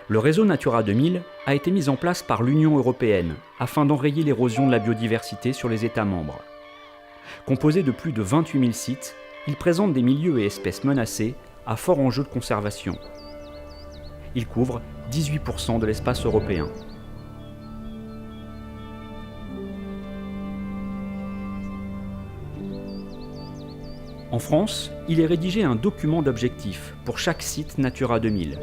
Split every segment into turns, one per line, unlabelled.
Le réseau Natura 2000 a été mis en place par l'Union européenne afin d'enrayer l'érosion de la biodiversité sur les États membres. Composé de plus de 28 000 sites, il présente des milieux et espèces menacés à fort enjeu de conservation. Il couvre 18% de l'espace européen. En France, il est rédigé un document d'objectifs pour chaque site Natura 2000.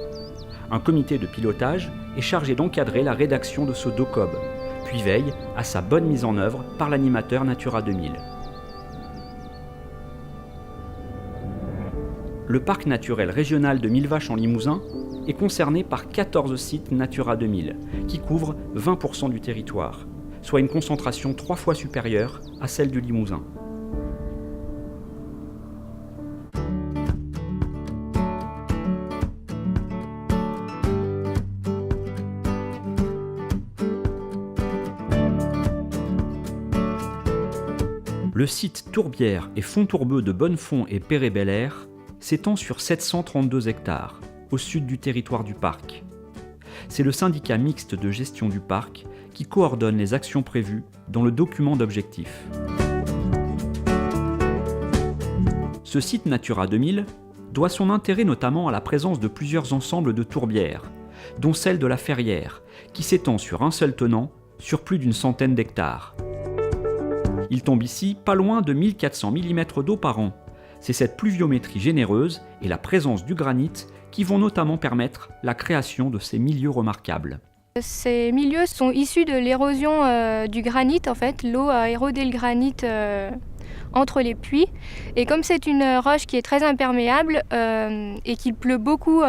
Un comité de pilotage est chargé d'encadrer la rédaction de ce DOCOB, puis veille à sa bonne mise en œuvre par l'animateur Natura 2000. Le parc naturel régional de Millevaches en Limousin est concerné par 14 sites Natura 2000, qui couvrent 20% du territoire, soit une concentration 3 fois supérieure à celle du Limousin. Le site Tourbière et Fontourbeux de Bonnefond et Perret-Bel-Air s'étend sur 732 hectares, au sud du territoire du parc. C'est le syndicat mixte de gestion du parc qui coordonne les actions prévues dans le document d'objectifs. Ce site Natura 2000 doit son intérêt notamment à la présence de plusieurs ensembles de tourbières, dont celle de la Ferrière, qui s'étend sur un seul tenant sur plus d'une centaine d'hectares. Il tombe ici pas loin de 1400 mm d'eau par an. C'est cette pluviométrie généreuse et la présence du granit qui vont notamment permettre la création de ces milieux remarquables.
Ces milieux sont issus de l'érosion du granit. En fait, l'eau a érodé le granit entre les puits. Et comme c'est une roche qui est très imperméable et qu'il pleut beaucoup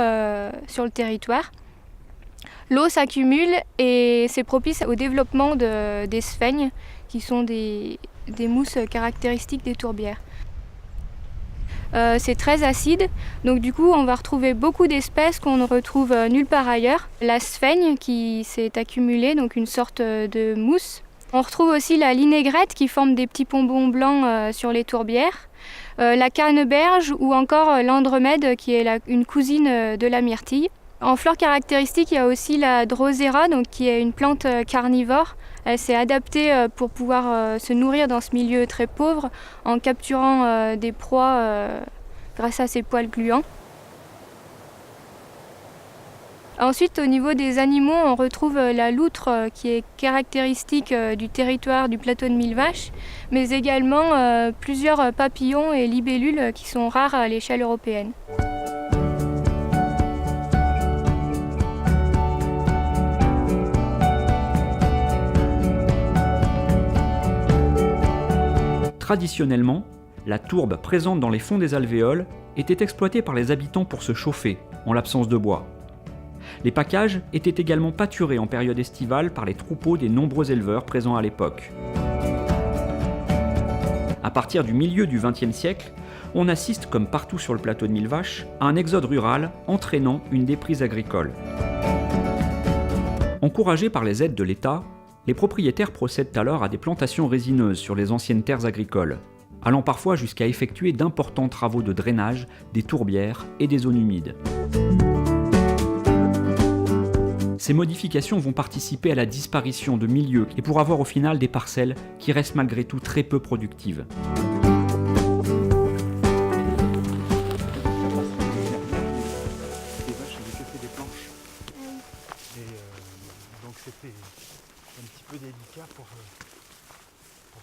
sur le territoire, l'eau s'accumule et c'est propice au développement des sphègnes, qui sont des mousses caractéristiques des tourbières. C'est très acide, donc du coup on va retrouver beaucoup d'espèces qu'on ne retrouve nulle part ailleurs. La sphègne qui s'est accumulée, donc une sorte de mousse. On retrouve aussi la linaigrette qui forme des petits pompons blancs sur les tourbières. La canneberge ou encore l'andromède qui est une cousine de la myrtille. En flore caractéristique, il y a aussi la drosera, donc qui est une plante carnivore. Elle s'est adaptée pour pouvoir se nourrir dans ce milieu très pauvre en capturant des proies grâce à ses poils gluants. Ensuite, au niveau des animaux, on retrouve la loutre qui est caractéristique du territoire du plateau de Millevaches, mais également plusieurs papillons et libellules qui sont rares à l'échelle européenne.
Traditionnellement, la tourbe présente dans les fonds des alvéoles était exploitée par les habitants pour se chauffer, en l'absence de bois. Les packages étaient également pâturés en période estivale par les troupeaux des nombreux éleveurs présents à l'époque. À partir du milieu du XXe siècle, on assiste, comme partout sur le plateau de Millevaches, à un exode rural entraînant une déprise agricole. Encouragés par les aides de l'État, les propriétaires procèdent alors à des plantations résineuses sur les anciennes terres agricoles, allant parfois jusqu'à effectuer d'importants travaux de drainage des tourbières et des zones humides. Ces modifications vont participer à la disparition de milieux et pour avoir au final des parcelles qui restent malgré tout très peu productives.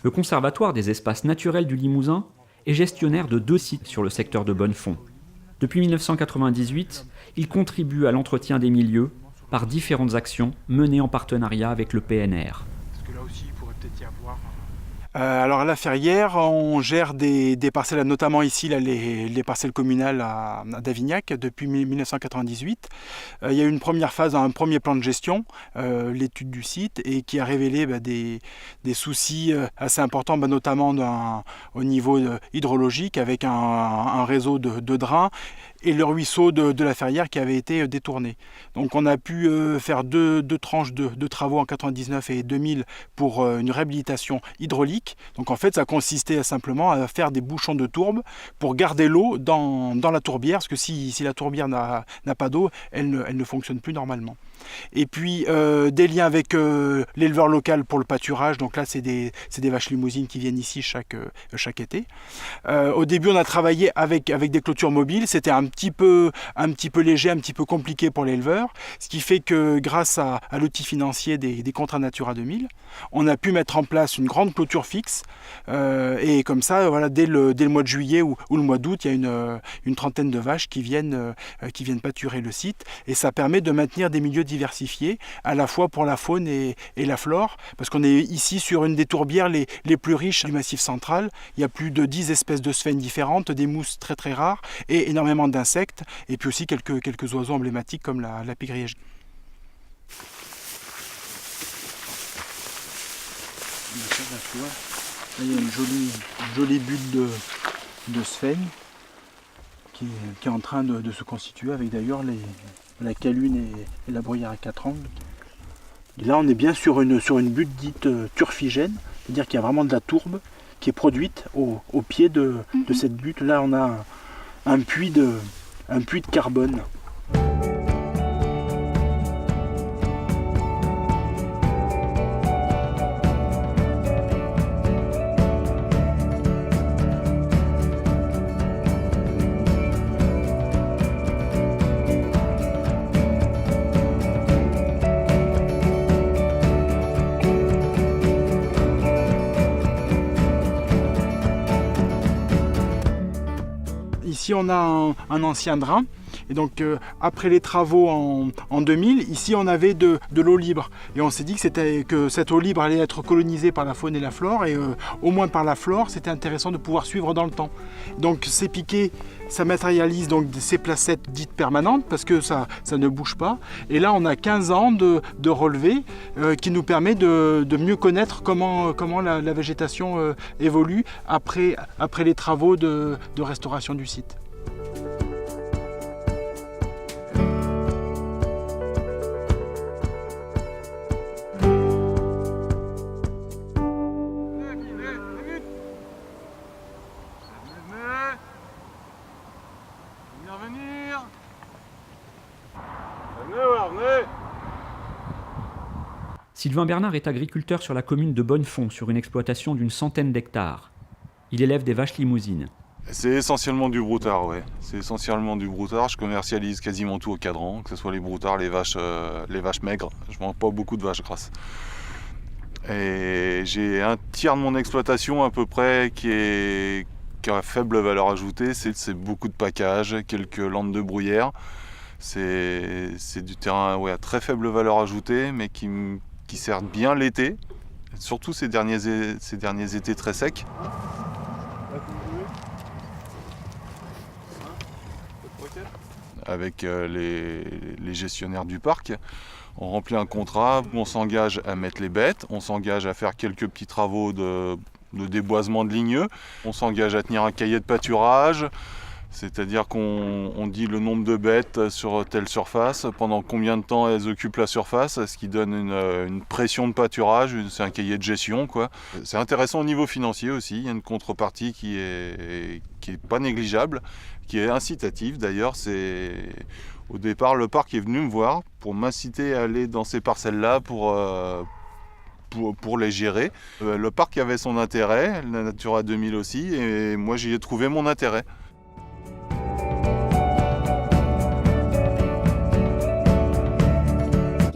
Le Conservatoire des espaces naturels du Limousin est gestionnaire de 2 sites sur le secteur de Bonnefond. Depuis 1998, il contribue à l'entretien des milieux par différentes actions menées en partenariat avec le PNR.
Parce que là aussi, il pourrait peut-être y avoir... Alors à la Ferrière, on gère des parcelles, notamment ici là, les parcelles communales à Davignac depuis 1998. Il y a eu une première phase, un premier plan de gestion, l'étude du site, et qui a révélé des soucis assez importants, notamment au niveau hydrologique, avec un réseau de drains et le ruisseau de la Ferrière qui avait été détourné. Donc on a pu faire deux tranches de travaux en 99 et 2000 pour une réhabilitation hydraulique. Donc en fait ça consistait simplement à faire des bouchons de tourbe pour garder l'eau dans la tourbière, parce que si la tourbière n'a pas d'eau, elle ne fonctionne plus normalement. Et puis des liens avec l'éleveur local pour le pâturage, donc là c'est des vaches limousines qui viennent ici chaque été. Au début on a travaillé avec des clôtures mobiles, c'était un petit peu léger, un petit peu compliqué pour l'éleveur, ce qui fait que grâce à l'outil financier des contrats Natura 2000, on a pu mettre en place une grande clôture fixe, et comme ça, voilà, dès le mois de juillet ou le mois d'août, il y a une trentaine de vaches qui viennent pâturer le site, et ça permet de maintenir des milieux diversifiés, à la fois pour la faune et la flore, parce qu'on est ici sur une des tourbières les plus riches du Massif central. Il y a plus de 10 espèces de sphènes différentes, des mousses très très rares, et énormément d'insectes, et puis aussi quelques oiseaux emblématiques comme la pégrière. Là, il y a une jolie butte de sphène qui est en train de se constituer, avec d'ailleurs la calune et la bruyère à 4 angles. Et là on est bien sur une butte dite turfigène, c'est-à-dire qu'il y a vraiment de la tourbe qui est produite au pied de cette butte. Là on a un puits de carbone. Ici on a un ancien drain, et donc après les travaux en 2000, ici on avait de l'eau libre, et on s'est dit que cette eau libre allait être colonisée par la faune et la flore, et au moins par la flore, c'était intéressant de pouvoir suivre dans le temps. Donc ces piquets, ça matérialise donc ces placettes dites permanentes, parce que ça ne bouge pas, et là on a 15 ans de relevés qui nous permet de mieux connaître comment la végétation évolue après les travaux de restauration du site.
Sylvain Bernard est agriculteur sur la commune de Bonnefond, sur une exploitation d'une centaine d'hectares. Il élève des vaches limousines.
C'est essentiellement du broutard, ouais. C'est essentiellement du broutard. Je commercialise quasiment tout au cadran, que ce soit les broutards, les vaches maigres. Je vends pas beaucoup de vaches grasses. Et j'ai un tiers de mon exploitation à peu près qui a faible valeur ajoutée. C'est beaucoup de pacage, quelques landes de bruyère. C'est du terrain à très faible valeur ajoutée, mais qui sert bien l'été, surtout ces derniers étés très secs. Avec les gestionnaires du parc, on remplit un contrat, on s'engage à mettre les bêtes, on s'engage à faire quelques petits travaux de déboisement de ligneux, on s'engage à tenir un cahier de pâturage, c'est-à-dire qu'on dit le nombre de bêtes sur telle surface, pendant combien de temps elles occupent la surface, ce qui donne une pression de pâturage, c'est un cahier de gestion, quoi. C'est intéressant au niveau financier aussi, il y a une contrepartie qui est pas négligeable, qui est incitative d'ailleurs. Au départ, le parc est venu me voir pour m'inciter à aller dans ces parcelles-là pour les gérer. Le parc avait son intérêt, la Natura 2000 aussi, et moi j'y ai trouvé mon intérêt.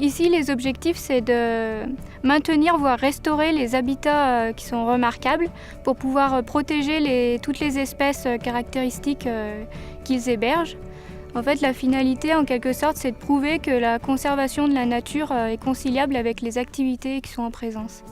Ici, les objectifs, c'est de maintenir, voire restaurer les habitats qui sont remarquables pour pouvoir protéger toutes les espèces caractéristiques qu'ils hébergent. En fait, la finalité, en quelque sorte, c'est de prouver que la conservation de la nature est conciliable avec les activités qui sont en présence.